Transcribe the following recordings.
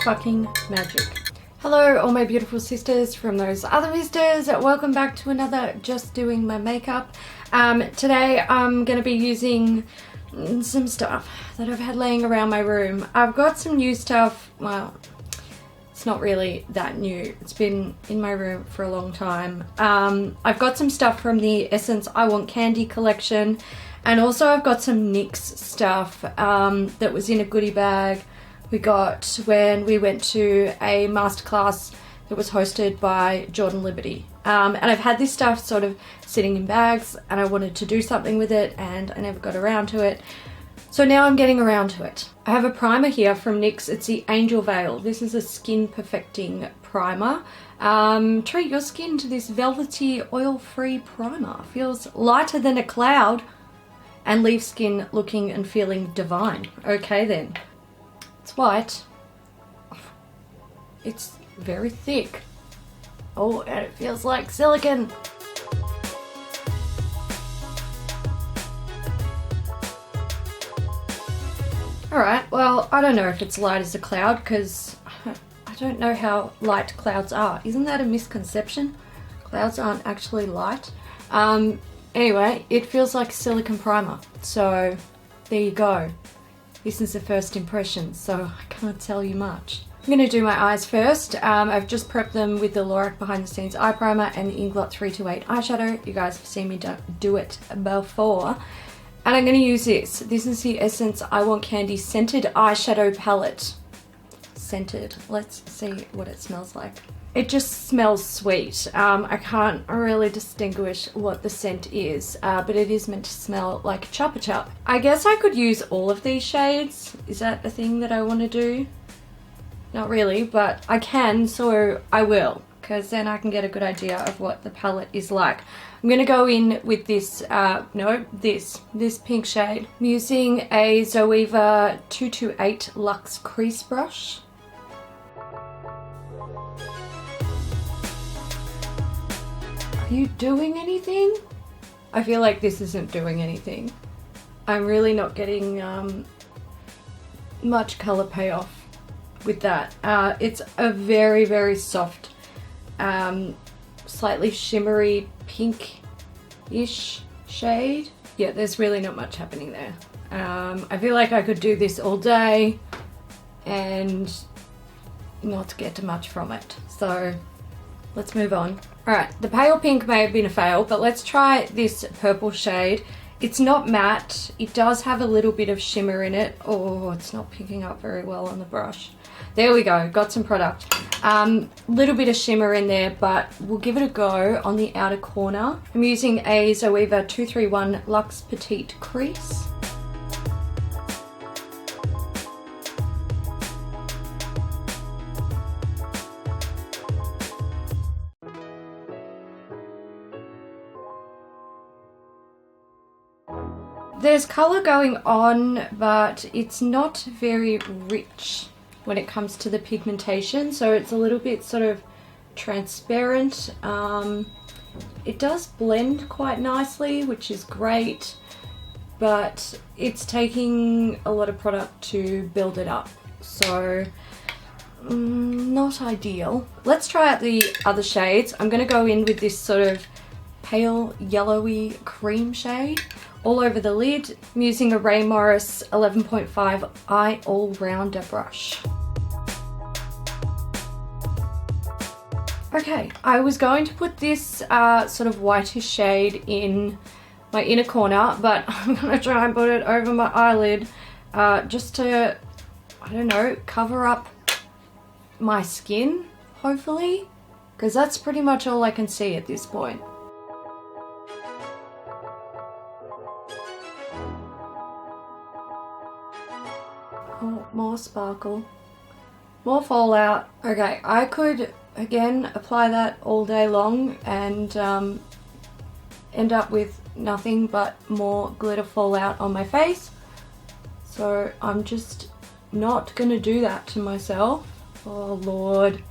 fucking magic. Hello all my beautiful sisters from those other vistas. Welcome back to another Just Doing My Makeup. Today I'm going to be using some stuff that I've had laying around my room. I've got some new stuff. Well, it's not really that new. It's been in my room for a long time. I've got some stuff from the Essence I Want Candy collection, and also I've got some NYX stuff that was in a goodie bag we got when we went to a masterclass that was hosted by Jordan Liberty. And I've had this stuff sort of sitting in bags and I wanted to do something with it and I never got around to it. So now I'm getting around to it. I have a primer here from NYX. It's the Angel Veil. This is a skin perfecting primer. Treat your skin to this velvety oil-free primer. Feels lighter than a cloud and leaves skin looking and feeling divine. Okay then. It's white. It's very thick. Oh, and it feels like silicone. Alright, well, I don't know if it's light as a cloud because I don't know how light clouds are. Isn't that a misconception? Clouds aren't actually light. Anyway, it feels like a silicone primer. So, there you go. This is the first impression, so I can't tell you much. I'm going to do my eyes first. I've just prepped them with the Lorac Behind the Scenes Eye Primer and the Inglot 328 eyeshadow. You guys have seen me do it before. And I'm going to use this. This is the Essence I Want Candy Scented Eyeshadow Palette. Scented. Let's see what it smells like. It just smells sweet. I can't really distinguish what the scent is, but it is meant to smell like Chupa Chup. I guess I could use all of these shades. Is that a thing that I want to do? Not really, but I can, so I will, because then I can get a good idea of what the palette is like. I'm going to go in with this, this pink shade. I'm using a Zoeva 228 Luxe Crease brush. Are you doing anything? I feel like this isn't doing anything. I'm really not getting much color payoff with that. It's a very, very soft, slightly shimmery pink-ish shade. Yeah, there's really not much happening there. I feel like I could do this all day and not get much from it. So let's move on. Alright, the pale pink may have been a fail, but let's try this purple shade. It's not matte. It does have a little bit of shimmer in it. Oh, it's not picking up very well on the brush. There we go, got some product. Little bit of shimmer in there, but we'll give it a go on the outer corner. I'm using a Zoeva 231 Luxe Petite Crease. There's colour going on, but it's not very rich when it comes to the pigmentation, so it's a little bit sort of transparent. It does blend quite nicely, which is great, but it's taking a lot of product to build it up, so not ideal. Let's try out the other shades. I'm going to go in with this sort of pale yellowy cream shade all over the lid. I'm using a Ray Morris 11.5 Eye All-Rounder brush. Okay, I was going to put this sort of whitish shade in my inner corner, but I'm going to try and put it over my eyelid just to, I don't know, cover up my skin, hopefully, because that's pretty much all I can see at this point. Oh, more sparkle. More fallout. Okay, I could, again, apply that all day long and end up with nothing but more glitter fallout on my face. So I'm just not going to do that to myself. Oh, Lord.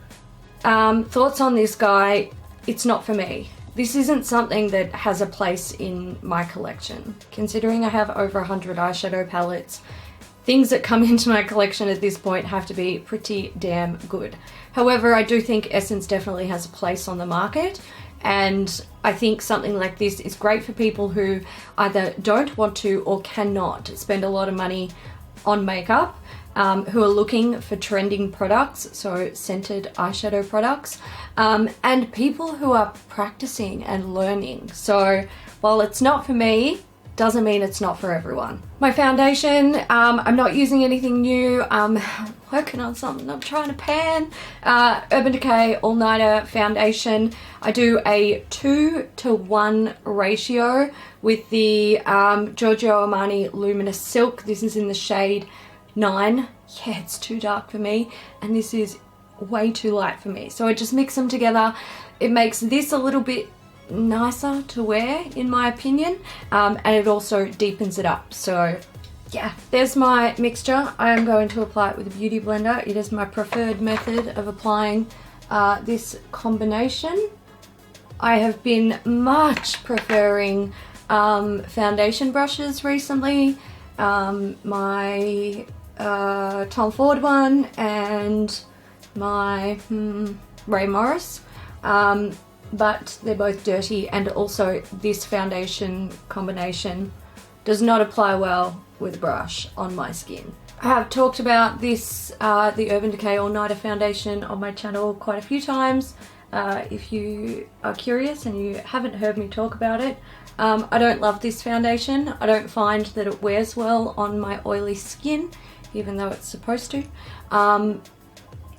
Thoughts on this guy, it's not for me. This isn't something that has a place in my collection. Considering I have over 100 eyeshadow palettes, things that come into my collection at this point have to be pretty damn good. However, I do think Essence definitely has a place on the market, and I think something like this is great for people who either don't want to or cannot spend a lot of money on makeup, who are looking for trending products, so scented eyeshadow products, and people who are practicing and learning. So while it's not for me, doesn't mean it's not for everyone. My foundation, I'm not using anything new. I'm working on something I'm trying to pan. Urban Decay All Nighter Foundation. I do a 2:1 ratio with the Giorgio Armani Luminous Silk. This is in the shade 9. Yeah, it's too dark for me, and this is way too light for me. So I just mix them together. It makes this a little bit nicer to wear, in my opinion, and it also deepens it up. So yeah, there's my mixture. I am going to apply it with a beauty blender. It is my preferred method of applying this combination. I have been much preferring foundation brushes recently. My Tom Ford one and my Ray Morris, but they're both dirty, and also this foundation combination does not apply well with a brush on my skin. I have talked about this, the Urban Decay All Nighter Foundation on my channel quite a few times. If you are curious and you haven't heard me talk about it, I don't love this foundation. I don't find that it wears well on my oily skin, even though it's supposed to.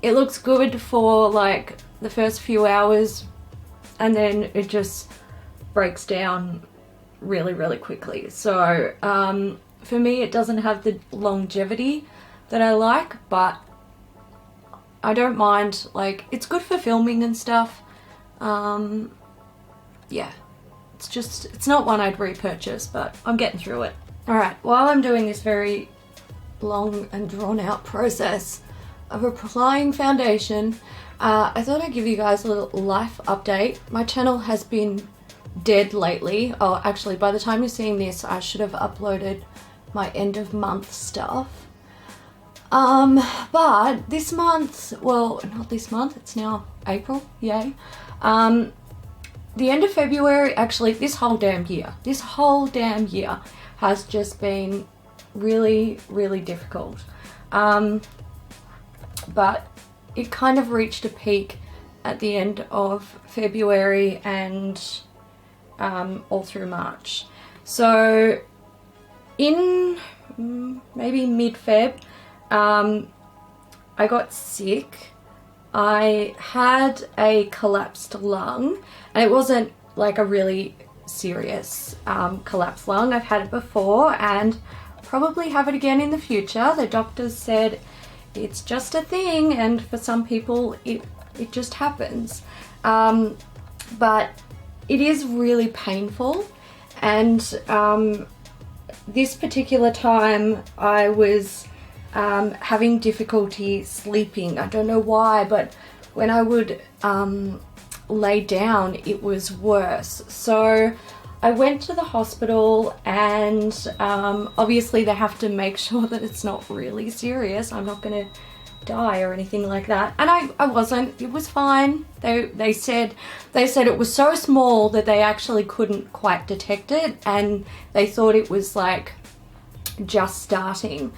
It looks good for like the first few hours, and then it just breaks down really, really quickly. So for me, it doesn't have the longevity that I like, but I don't mind. Like, it's good for filming and stuff. Yeah, it's not one I'd repurchase, but I'm getting through it. All right, while I'm doing this very long and drawn out process of applying foundation, I thought I'd give you guys a little life update. My channel has been dead lately. Oh, actually, by the time you're seeing this, I should have uploaded my end of month stuff. But this month, well, not this month, it's now April, yay. The end of February, actually, this whole damn year has just been really, really difficult. But it kind of reached a peak at the end of February and all through March. So in maybe mid-Feb, I got sick. I had a collapsed lung, and it wasn't like a really serious collapsed lung. I've had it before and probably have it again in the future. The doctors said it's just a thing, and for some people it just happens. But it is really painful, and this particular time I was having difficulty sleeping. I don't know why, but when I would lay down, it was worse. So I went to the hospital, and obviously they have to make sure that it's not really serious. I'm not going to die or anything like that. And I wasn't. It was fine. They said it was so small that they actually couldn't quite detect it, and they thought it was like just starting.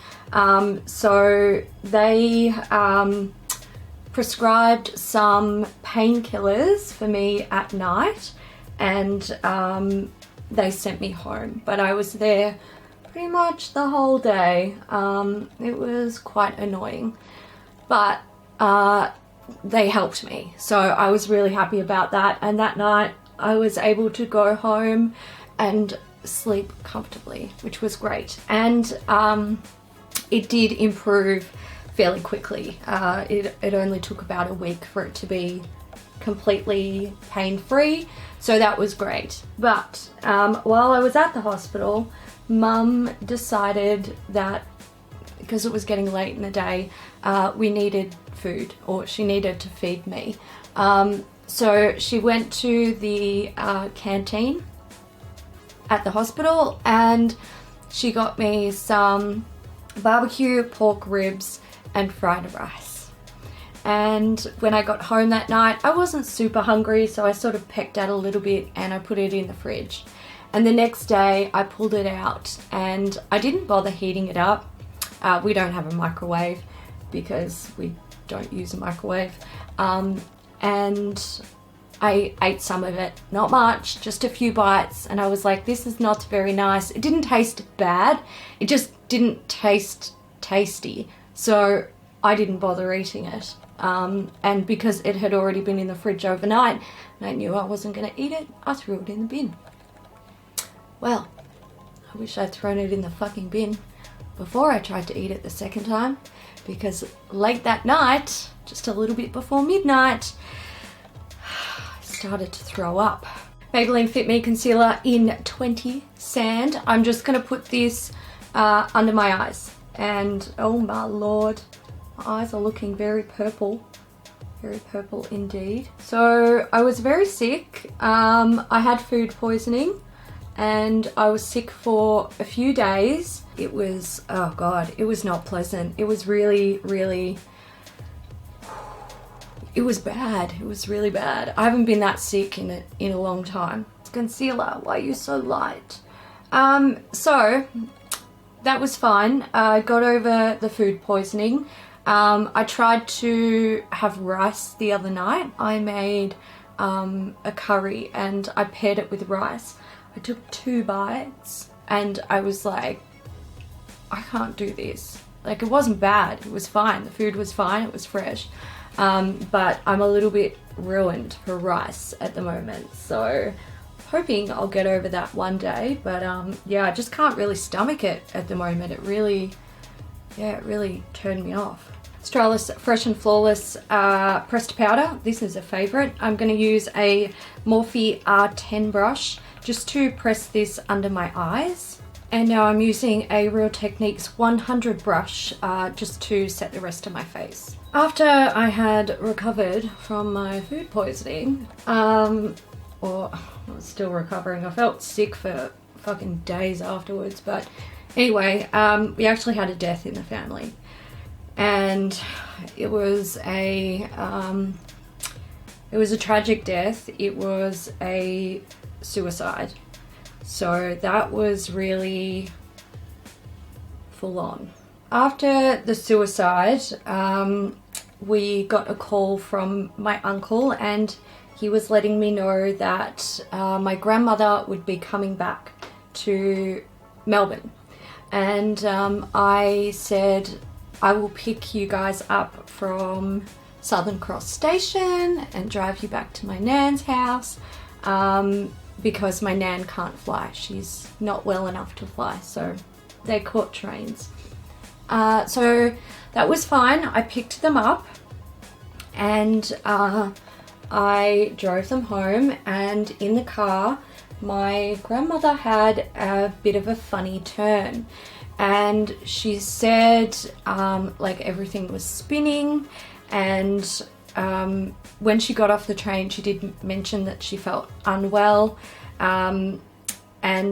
So they prescribed some painkillers for me at night, and they sent me home. But I was there pretty much the whole day. It was quite annoying, but they helped me, so I was really happy about that. And that night I was able to go home and sleep comfortably, which was great. And it did improve fairly quickly. It only took about a week for it to be completely pain-free, so that was great. But while I was at the hospital, Mum decided that because it was getting late in the day, we needed food, or she needed to feed me. So she went to the canteen at the hospital, and she got me some barbecue, pork ribs, and fried rice. And when I got home that night, I wasn't super hungry, so I sort of pecked out a little bit and I put it in the fridge. And the next day I pulled it out and I didn't bother heating it up. We don't have a microwave because we don't use a microwave. And I ate some of it, not much, just a few bites, and I was like, this is not very nice. It didn't taste bad, it just didn't taste tasty, so I didn't bother eating it. And because it had already been in the fridge overnight and I knew I wasn't going to eat it, I threw it in the bin. Well, I wish I'd thrown it in the fucking bin before I tried to eat it the second time, because late that night, just a little bit before midnight, I started to throw up. Maybelline Fit Me Concealer in 20 Sand. I'm just going to put this under my eyes, and oh my lord, my eyes are looking very purple indeed. So I was very sick. I had food poisoning and I was sick for a few days. It was, oh god, it was not pleasant. It was really, it was bad. It was really bad. I haven't been that sick in a long time. Concealer, why are you so light? So that was fine. I got over the food poisoning. I tried to have rice the other night. I made a curry and I paired it with rice. I took 2 bites and I was like, I can't do this. Like, it wasn't bad, it was fine. The food was fine, it was fresh. But I'm a little bit ruined for rice at the moment. So hoping I'll get over that one day. But yeah, I just can't really stomach it at the moment. It really turned me off. Australis Fresh and Flawless pressed powder. This is a favorite. I'm going to use a Morphe R10 brush just to press this under my eyes. And now I'm using a Real Techniques 100 brush just to set the rest of my face. After I had recovered from my food poisoning, or I was still recovering, I felt sick for fucking days afterwards, but anyway, we actually had a death in the family. And it was a tragic death. It was a suicide. So that was really full on. After the suicide, we got a call from my uncle and he was letting me know that my grandmother would be coming back to Melbourne. And I said, I will pick you guys up from Southern Cross Station and drive you back to my nan's house, because my nan can't fly. She's not well enough to fly, so they caught trains. So that was fine. I picked them up and I drove them home, and in the car my grandmother had a bit of a funny turn. And she said like everything was spinning, and when she got off the train she did mention that she felt unwell, and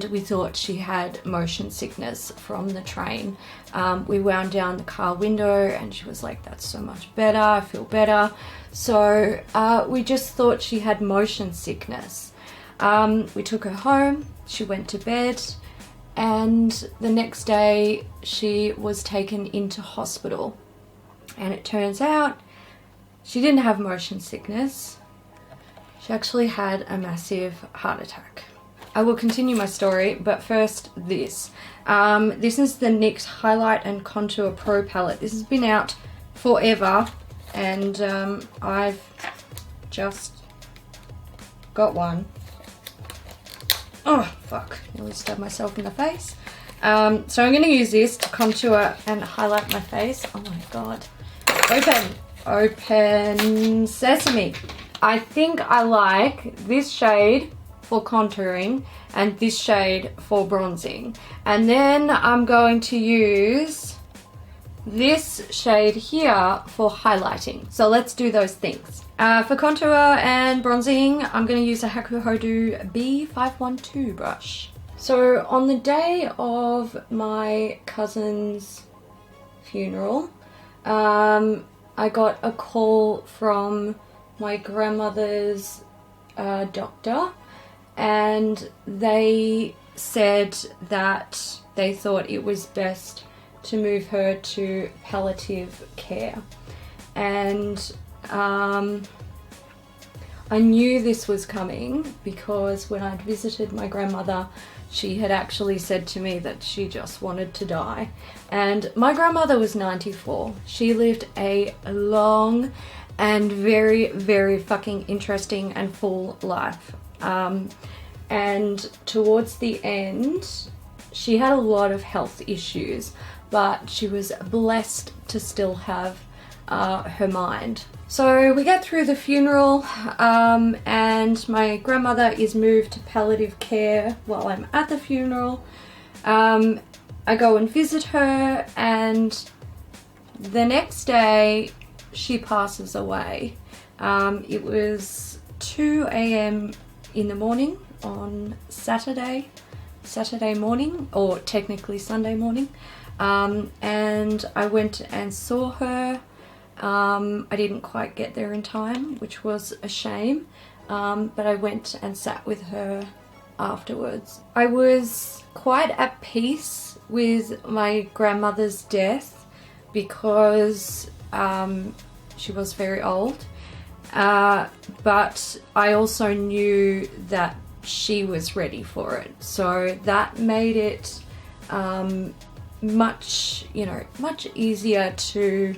we thought she had motion sickness from the train. We wound down the car window and she was like, that's so much better, I feel better. So we just thought she had motion sickness. We took her home, she went to bed, and the next day she was taken into hospital, and it turns out she didn't have motion sickness. She actually had a massive heart attack. I will continue my story, but first this. This is the NYX Highlight and Contour Pro Palette. This has been out forever, and I've just got one. Oh, fuck. Nearly stabbed myself in the face. So I'm going to use this to contour and highlight my face. Oh my god. Open sesame. I think I like this shade for contouring and this shade for bronzing. And then I'm going to use this shade here for highlighting. So let's do those things. For contour and bronzing, I'm going to use a Haku Hodu B512 brush. So on the day of my cousin's funeral, I got a call from my grandmother's doctor, and they said that they thought it was best to move her to palliative care. And I knew this was coming because when I'd visited my grandmother, she had actually said to me that she just wanted to die. And my grandmother was 94. She lived a long and very, very fucking interesting and full life. And towards the end, she had a lot of health issues, but she was blessed to still have her mind. So we get through the funeral, and my grandmother is moved to palliative care while I'm at the funeral. I go and visit her, and the next day she passes away. It was 2 a.m. in the morning on Saturday morning, or technically Sunday morning, and I went and saw her. I didn't quite get there in time, which was a shame, but I went and sat with her afterwards. I was quite at peace with my grandmother's death because she was very old, but I also knew that she was ready for it, so that made it much easier to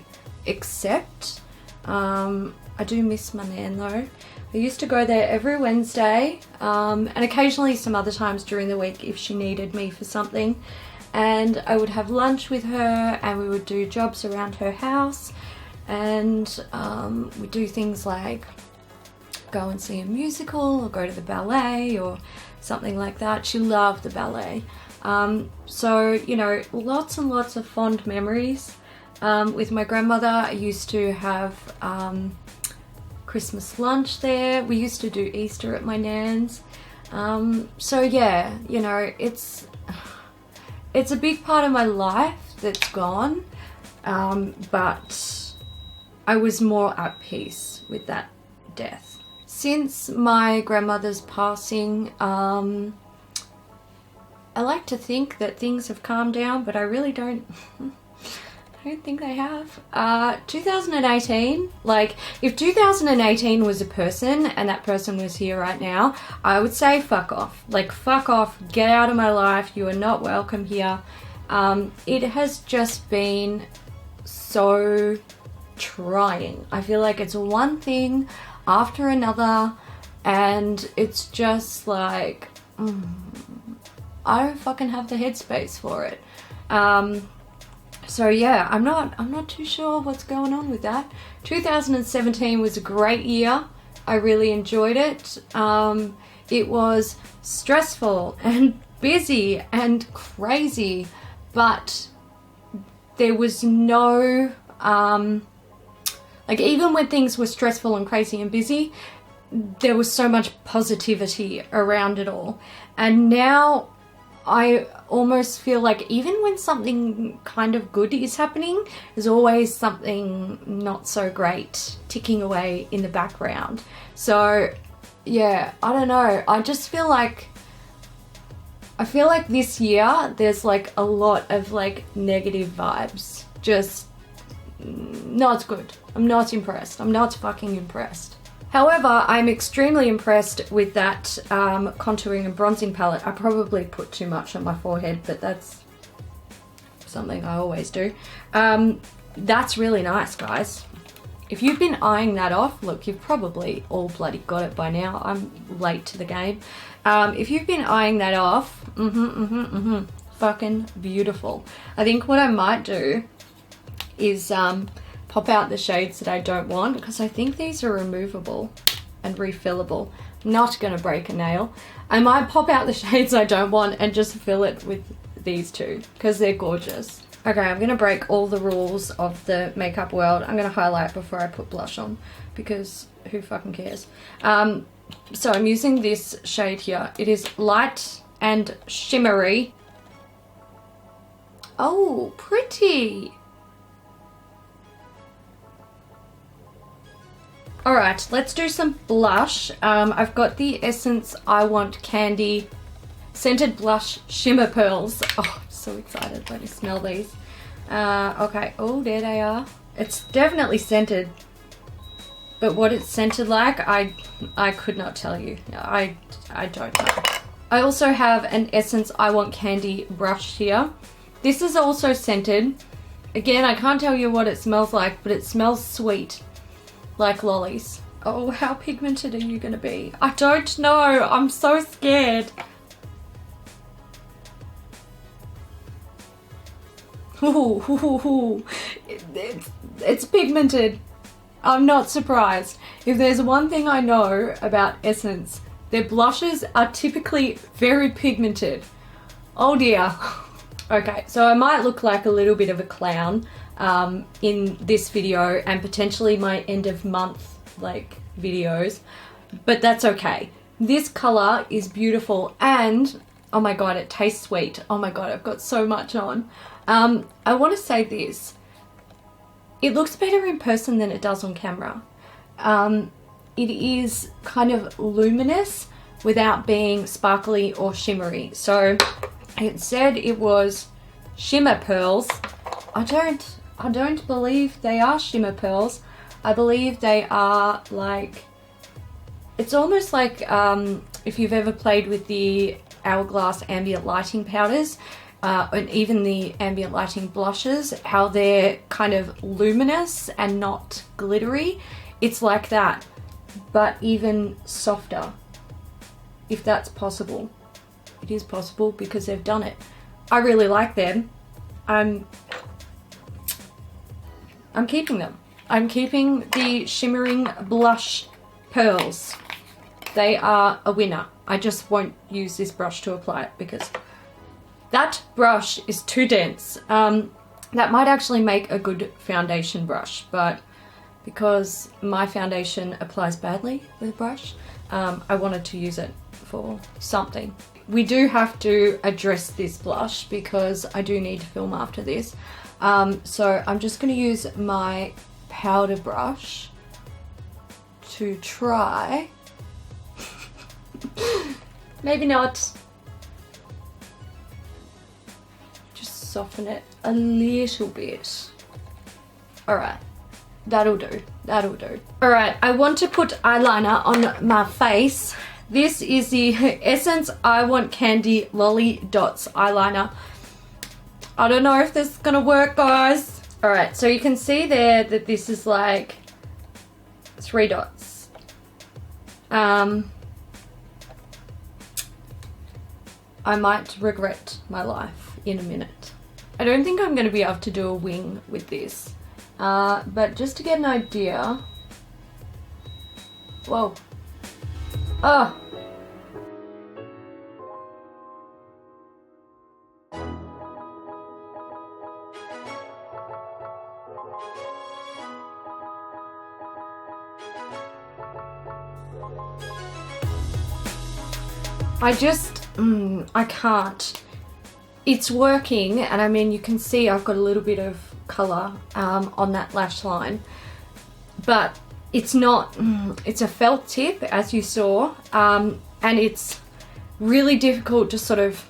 accept. I do miss my nan though. I used to go there every Wednesday, and occasionally some other times during the week if she needed me for something, and I would have lunch with her and we would do jobs around her house, and we'd do things like go and see a musical or go to the ballet or something like that. She loved the ballet. So, you know, lots and lots of fond memories. With my grandmother, I used to have Christmas lunch there. We used to do Easter at my nan's. So yeah, you know, it's a big part of my life that's gone, but I was more at peace with that death. Since my grandmother's passing, I like to think that things have calmed down, but I really don't. I don't think they have. 2018, like if 2018 was a person and that person was here right now, I would say fuck off. Like fuck off, get out of my life, you are not welcome here. It has just been so trying. I feel like it's one thing after another, and it's just like I don't fucking have the headspace for it. So yeah, I'm not too sure what's going on with that. 2017 was a great year. I really enjoyed it. It was stressful and busy and crazy, but there was no like even when things were stressful and crazy and busy, there was so much positivity around it all. And now I almost feel like even when something kind of good is happening, there's always something not so great ticking away in the background. So yeah, I don't know. I just feel like this year there's like a lot of like negative vibes. Just not good. I'm not impressed. I'm not fucking impressed. However, I'm extremely impressed with that contouring and bronzing palette. I probably put too much on my forehead, but that's something I always do. That's really nice, guys. If you've been eyeing that off, look, you've probably all bloody got it by now. I'm late to the game. If you've been eyeing that off, fucking beautiful. I think what I might do is pop out the shades that I don't want, because I think these are removable and refillable. I'm not gonna break a nail. I might pop out the shades I don't want and just fill it with these two because they're gorgeous. Okay, I'm gonna break all the rules of the makeup world. I'm gonna highlight before I put blush on because who fucking cares? So I'm using this shade here. It is light and shimmery. Oh, pretty. Alright, let's do some blush. I've got the Essence I Want Candy Scented Blush Shimmer Pearls. Oh, I'm so excited. Let me smell these. Okay, oh, there they are. It's definitely scented, but what it's scented like, I could not tell you. I don't know. I also have an Essence I Want Candy brush here. This is also scented. Again, I can't tell you what it smells like, but it smells sweet, like lollies. Oh, how pigmented are you gonna be? I don't know, I'm so scared. Ooh, it's pigmented. I'm not surprised. If there's one thing I know about Essence, their blushes are typically very pigmented. Oh dear. Okay, so I might look like a little bit of a clown in this video and potentially my end of month like videos, but that's okay. This color is beautiful and oh my god, it tastes sweet. Oh my god, I've got so much on. I want to say this. It looks better in person than it does on camera. It is kind of luminous without being sparkly or shimmery. So it said it was shimmer pearls. I don't believe they are shimmer pearls. I believe they are like, it's almost like if you've ever played with the Hourglass ambient lighting powders, and even the ambient lighting blushes, how they're kind of luminous and not glittery. It's like that, but even softer, if that's possible. It is possible because they've done it. I really like them. I'm keeping them. I'm keeping the shimmering blush pearls. They are a winner. I just won't use this brush to apply it because that brush is too dense. That might actually make a good foundation brush, but because my foundation applies badly with a brush, I wanted to use it for something. We do have to address this blush because I do need to film after this. So I'm just going to use my powder brush to try. Maybe not. Just soften it a little bit. Alright, that'll do, that'll do. Alright, I want to put eyeliner on my face. This is the Essence I Want Candy Lolly Dots eyeliner. I don't know if this is gonna work, guys. Alright, so you can see there that this is like 3 dots. I might regret my life in a minute. I don't think I'm gonna be able to do a wing with this. But just to get an idea. Whoa. Oh. I can't. It's working, and I mean, you can see I've got a little bit of color on that lash line, but it's not, it's a felt tip, as you saw, and it's really difficult to sort of,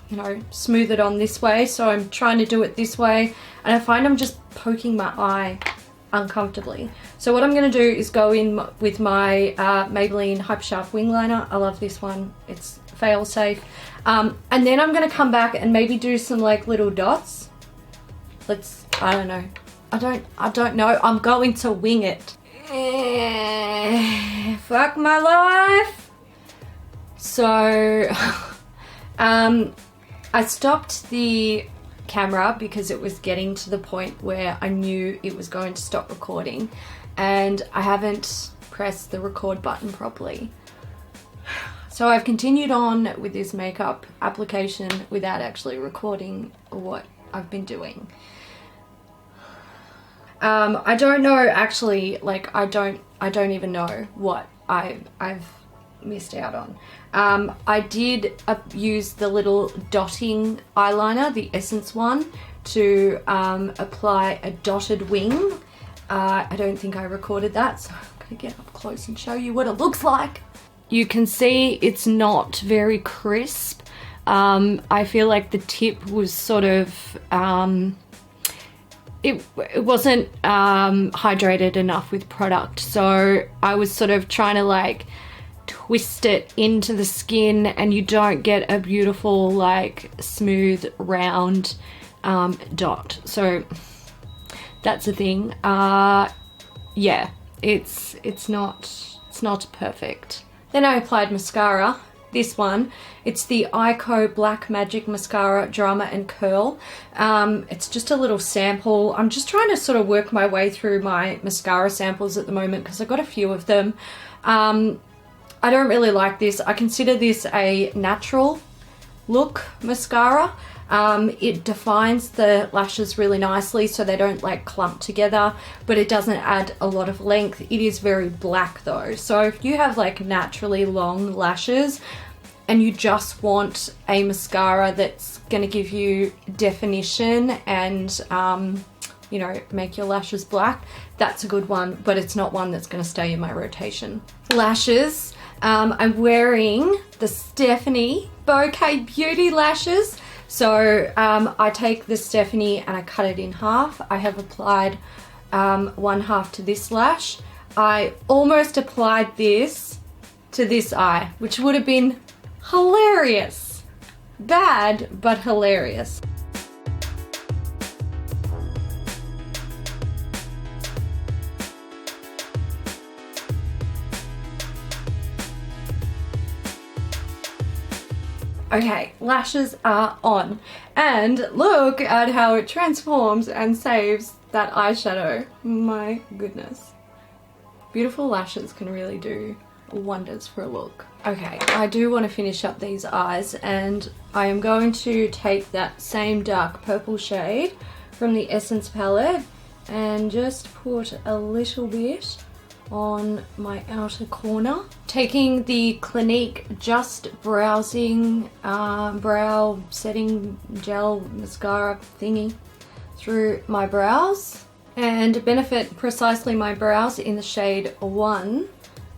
you know, smooth it on this way, so I'm trying to do it this way, and I find I'm just poking my eye uncomfortably. So what I'm going to do is go in with my Maybelline Hyper Sharp Wing Liner. I love this one, it's fail safe, and then I'm going to come back and maybe do some like little dots. I don't know, I don't know, I'm going to wing it. Fuck my life. So I stopped the camera because it was getting to the point where I knew it was going to stop recording, and I haven't pressed the record button properly. So I've continued on with this makeup application without actually recording what I've been doing. I don't know actually, like I don't even know what I've missed out on. I did use the little dotting eyeliner, the Essence one, to apply a dotted wing. I don't think I recorded that, so I'm to get up close and show you what it looks like. You can see it's not very crisp. I feel like the tip was sort of, it wasn't hydrated enough with product. So I was sort of trying to like twist it into the skin, and you don't get a beautiful like smooth round dot. So that's the thing. Yeah, it's not perfect. Then I applied mascara. This one, it's the Eyeko Black Magic Mascara Drama and Curl. It's just a little sample. I'm just trying to sort of work my way through my mascara samples at the moment because I've got a few of them. I don't really like this. I consider this a natural look mascara. It defines the lashes really nicely so they don't like clump together, but it doesn't add a lot of length. It is very black though. So if you have like naturally long lashes and you just want a mascara that's going to give you definition and, you know, make your lashes black, that's a good one, but it's not one that's going to stay in my rotation. Lashes, I'm wearing the Stephanie Bocaj Beauty lashes. So I take the Stephanie and I cut it in half. I have applied one half to this lash. I almost applied this to this eye, which would have been hilarious. Bad, but hilarious. Okay, lashes are on, and look at how it transforms and saves that eyeshadow. My goodness. Beautiful lashes can really do wonders for a look. Okay, I do want to finish up these eyes, and I am going to take that same dark purple shade from the Essence palette and just put a little bit on my outer corner. Taking the Clinique Just Browsing brow setting gel mascara thingy through my brows, and to benefit precisely my brows in the shade 1,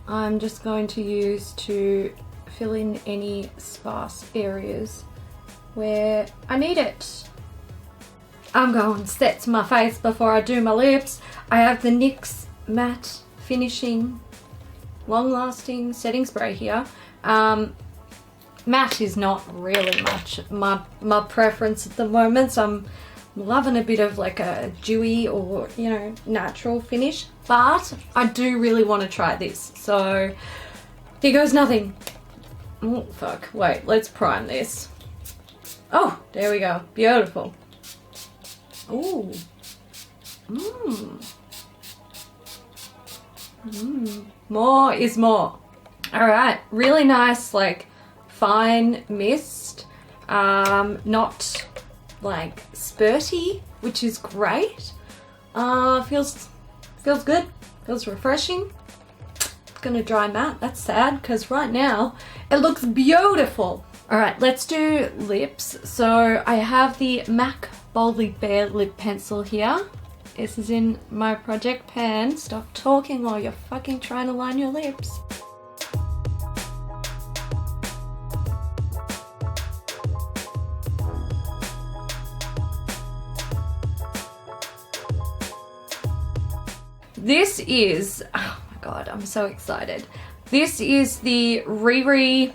I'm just going to use to fill in any sparse areas where I need it. I'm going to set my face before I do my lips. I have the NYX Matte Finishing long-lasting setting spray here. Matte is not really much my preference at the moment, so I'm loving a bit of like a dewy or, you know, natural finish, but I do really want to try this, so here goes nothing. Oh fuck, wait, let's prime this. Oh, there we go, beautiful. Ooh. More is more. Alright, really nice like fine mist, not like spurty, which is great. Feels good, feels refreshing. It's gonna dry matte, that's sad because right now it looks beautiful. Alright, let's do lips. So I have the MAC Boldly Bare lip pencil here. This is in my project pan. Stop talking while you're fucking trying to line your lips. This is, oh my god, I'm so excited. This is the Riri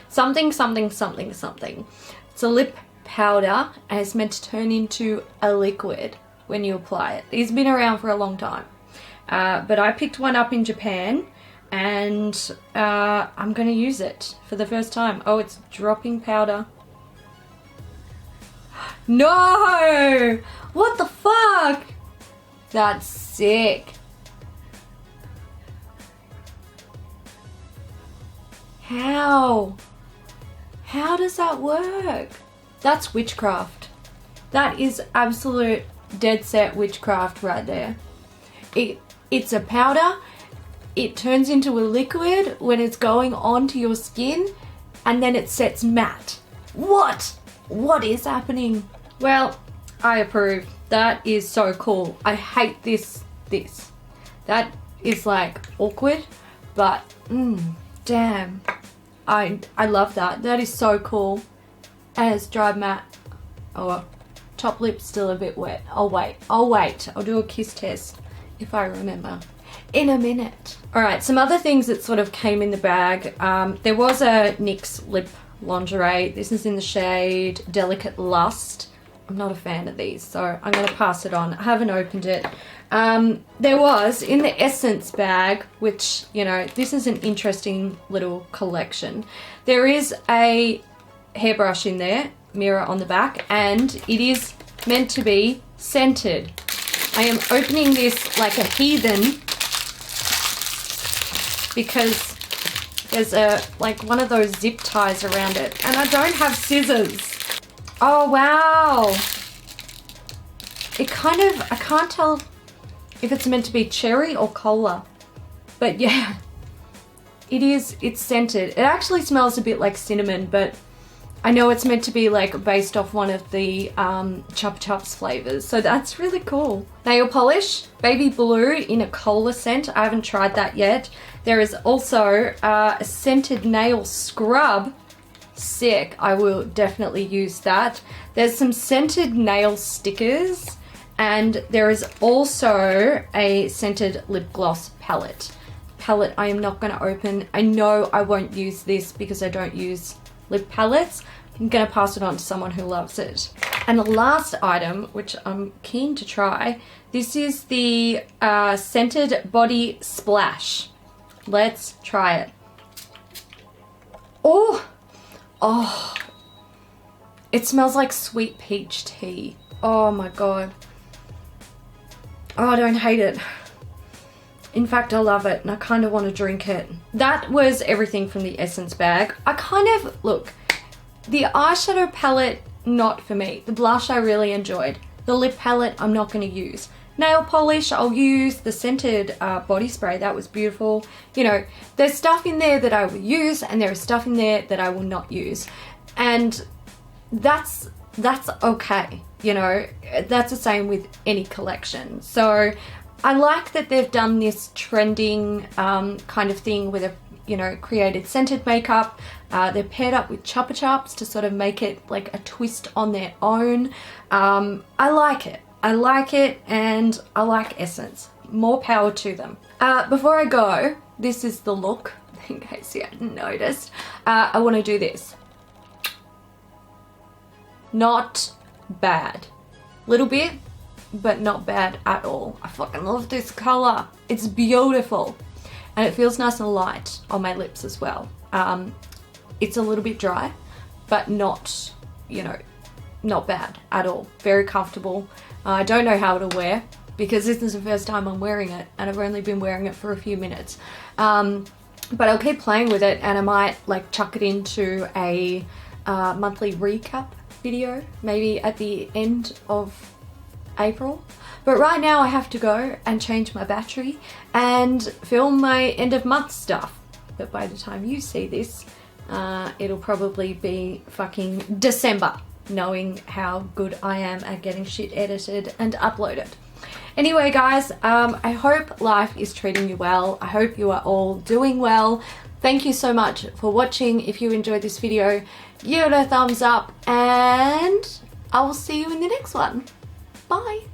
something something something something. It's a lip powder and it's meant to turn into a liquid when you apply it. These have been around for a long time, but I picked one up in Japan and I'm gonna use it for the first time. Oh, it's dropping powder. No! What the fuck? That's sick. How? How does that work? That's witchcraft. That is absolute dead set witchcraft right there. It's a powder. It turns into a liquid when it's going onto your skin, and then it sets matte. What? What is happening? Well, I approve. That is so cool. I hate this. That is like awkward, but damn, I love that. That is so cool. And it's dry matte. Oh, top lip's still a bit wet. I'll wait. I'll do a kiss test if I remember in a minute. All right, some other things that sort of came in the bag. There was a NYX lip lingerie. This is in the shade Delicate Lust. I'm not a fan of these, so I'm going to pass it on. I haven't opened it. There was in the Essence bag, which, you know, this is an interesting little collection. There is a hairbrush in there, mirror on the back, and it is meant to be scented. I am opening this like a heathen because there's like one of those zip ties around it, and I don't have scissors. Oh wow! It kind of, I can't tell if it's meant to be cherry or cola, but yeah, it's scented. It actually smells a bit like cinnamon, but I know it's meant to be like based off one of the Chupa Chups flavors, so that's really cool. Nail polish, baby blue in a cola scent. I haven't tried that yet. There is also a scented nail scrub. Sick, I will definitely use that. There's some scented nail stickers, and there is also a scented lip gloss palette. Palette I am not going to open. I know I won't use this because I don't use lip palettes. I'm going to pass it on to someone who loves it. And the last item, which I'm keen to try, this is the scented body splash. Let's try it. Oh, it smells like sweet peach tea. Oh my god. Oh, I don't hate it. In fact, I love it and I kind of want to drink it. That was everything from the Essence bag. I kind of, look, the eyeshadow palette, not for me. The blush I really enjoyed. The lip palette I'm not going to use. Nail polish I'll use. The scented body spray, that was beautiful. You know, there's stuff in there that I will use and there is stuff in there that I will not use. And that's okay. You know, that's the same with any collection. So I like that they've done this trending kind of thing with a, you know, created scented makeup. They're paired up with Chupa Chups to sort of make it like a twist on their own. I like it. I like it, and I like Essence. More power to them. Before I go, this is the look, in case you hadn't noticed. I want to do this. Not bad. Little bit, but not bad at all. I fucking love this color. It's beautiful. And it feels nice and light on my lips as well. It's a little bit dry, but not, you know, not bad at all. Very comfortable. I don't know how it'll wear because this is the first time I'm wearing it and I've only been wearing it for a few minutes. But I'll keep playing with it and I might like chuck it into a monthly recap video, maybe at the end of April. But right now I have to go and change my battery and film my end of month stuff. But by the time you see this, it'll probably be fucking December, knowing how good I am at getting shit edited and uploaded. Anyway guys, I hope life is treating you well. I hope you are all doing well. Thank you so much for watching. If you enjoyed this video, give it a thumbs up and I will see you in the next one. Bye.